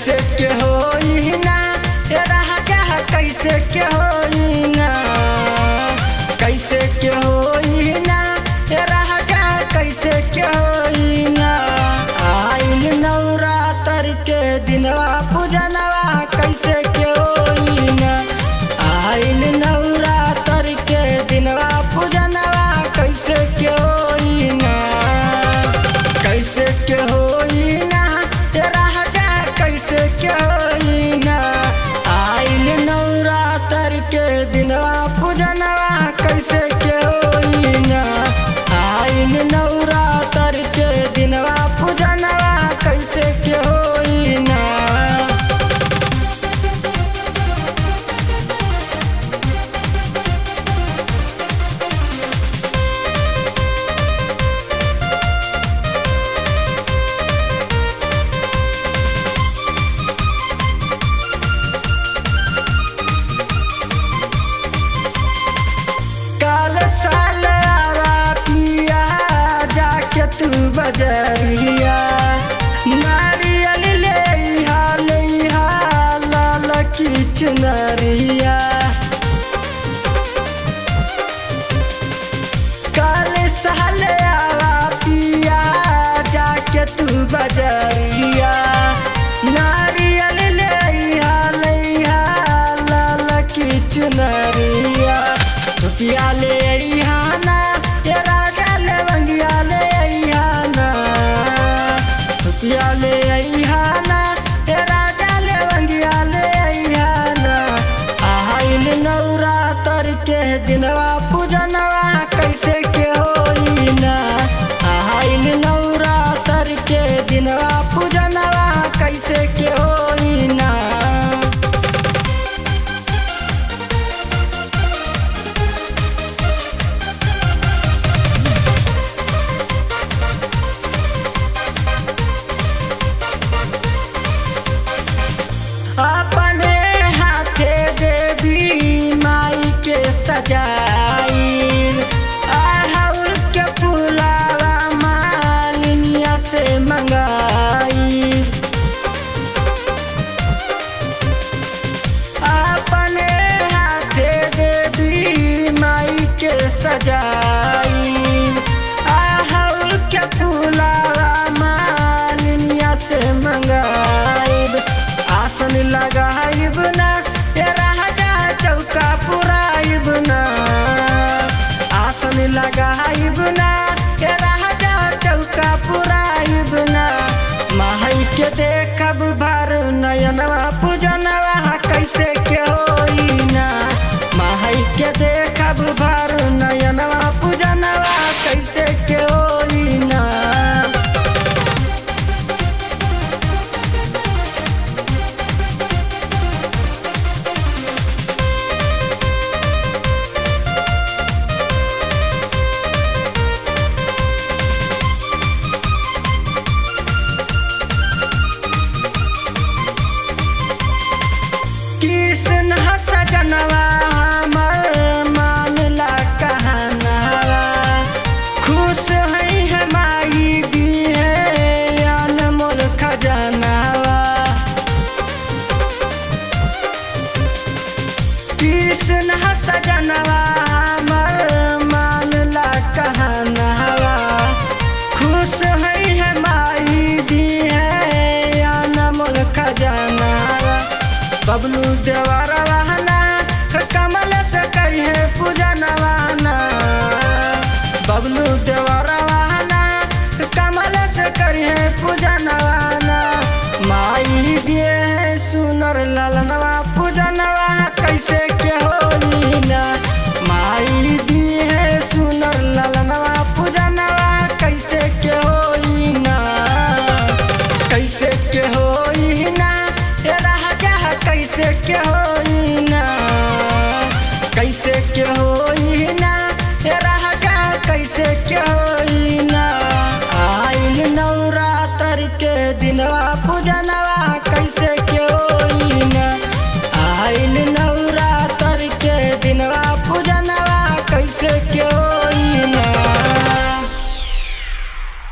कैसे के होई ना राजा कैसे के होई ना, कैसे के होई ना राजा कैसे के होई ना। आइल नवरात्र के दिनवा पूजनवा कैसे के होई ना, आइल नवरात्र के दिनवा पूजनवा कैसे के होई ना, कैसे के होई ना राजा कैसे के होई ना। आइल नवरात्र के दिनवा पूजनवा कैसे के होई ना, आइल नवरात्र के दिनवा पूजनवा कैसे के होई ना। काल साल आवा पिया जाके तू बजरिया, नारियल ले लाल की चुनरिया। काल साल आवा पिया जाके तू बजरिया, नारियल ले लाल की चुनरिया। रुपया ले अइहाना ये राजा लवंगिया ले अइहाना, रुपया ले अइहाना ये राजा लवंगिया ले अइहाना। आइल नवरात्र के दिनवा पूजनवा कैसे के होई ना, आइल नवरात्र के दिनवा पूजनवा कैसे के होई ना। अपने हाथे देवी माई के सजाई, अड़हुल के फुलावा मालिनिया से मंगाई। अपने हाथे देवी माई के सजाई, अड़हुल के फुलावा मालिनिया से मंगाई। आसन लगाइब ना ये राजा चौका पुराइब ना, आसन लगाइब ना ये राजा चौका पुराइब ना। माई के देखब भर नयनवा पूजनवा कैसे के होई ना, माई के देखब भर नयनवा पूजनवा कैसे के होई ना। कृष्ण सजनवा हमर मानला कहनवा, खुश है माई दी है अनमोल खजनवा। कृष्ण सजनवा हमर मानला कहनवा, खुश है माई दी है अनमोल खजनवा। बबलू देवरवाना कमल से करिए पूजनवाना, बबलू देवरवाना कमल से करिए पूजनवाना। माई दिए सुनर ललनवा पूजनवा कैसे के होई ना, माई दिए सुनर ललनवा पूजनवा कैसे के होई ना, कैसे के होई ना राजा कैसे के होई ना, कैसे के होई ना राजा कैसे के होई ना। आइल नवरात्र के दिनवा पूजनवा कैसे के होई